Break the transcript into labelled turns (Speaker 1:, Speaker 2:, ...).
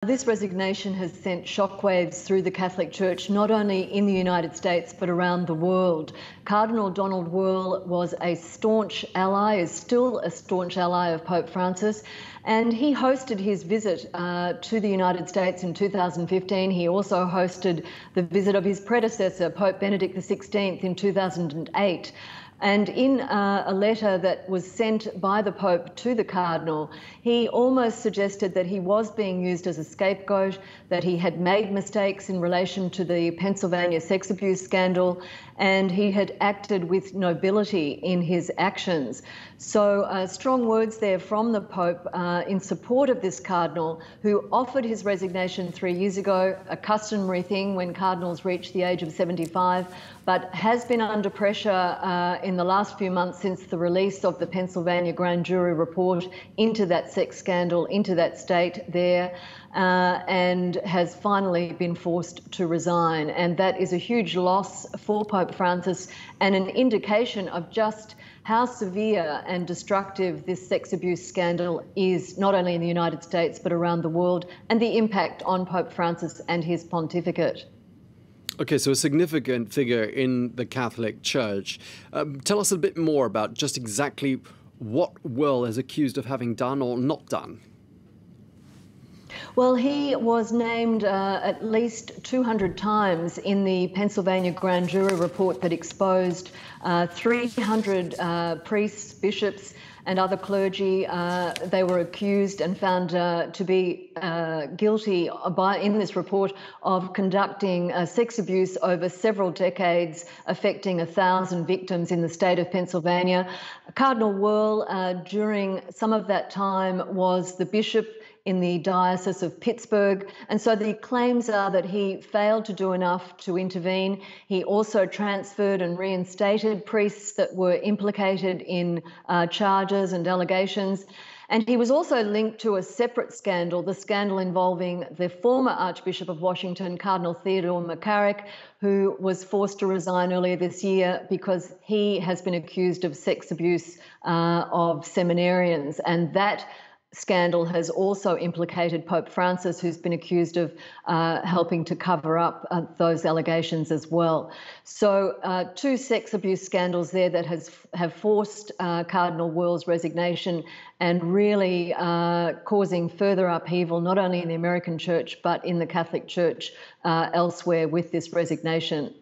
Speaker 1: This resignation has sent shockwaves through the Catholic Church, not only in the United States but around the world. Cardinal Donald Wuerl was a staunch ally, is still a staunch ally of Pope Francis, and he hosted his visit to the United States in 2015. He also hosted the visit of his predecessor, Pope Benedict XVI, in 2008. And in a letter that was sent by the Pope to the Cardinal, he almost suggested that he was being used as a scapegoat, that he had made mistakes in relation to the Pennsylvania sex abuse scandal, and he had acted with nobility in his actions. So strong words there from the Pope in support of this Cardinal, who offered his resignation 3 years ago, a customary thing when cardinals reach the age of 75, but has been under pressure in the last few months since the release of the Pennsylvania grand jury report into that sex scandal, into that state there, and has finally been forced to resign. And that is a huge loss for Pope Francis and an indication of just how severe and destructive this sex abuse scandal is, not only in the United States but around the world, and the impact on Pope Francis and his pontificate.
Speaker 2: Okay, so a significant figure in the Catholic Church. Tell us a bit more about just exactly what Wuerl is accused of having done or not done.
Speaker 1: Well, he was named at least 200 times in the Pennsylvania grand jury report that exposed 300 priests, bishops, and other clergy. They were accused and found to be guilty in this report of conducting sex abuse over several decades, affecting 1,000 victims in the state of Pennsylvania. Cardinal Wuerl, during some of that time, was the bishop in the Diocese of Pittsburgh. And so the claims are that he failed to do enough to intervene. He also transferred and reinstated priests that were implicated in charges and allegations. And he was also linked to a separate scandal, the scandal involving the former Archbishop of Washington, Cardinal Theodore McCarrick, who was forced to resign earlier this year because he has been accused of sex abuse of seminarians. And that scandal has also implicated Pope Francis, who's been accused of helping to cover up those allegations as well. So 2 sex abuse scandals there that have forced Cardinal Wuerl's resignation and really causing further upheaval, not only in the American Church, but in the Catholic Church elsewhere with this resignation.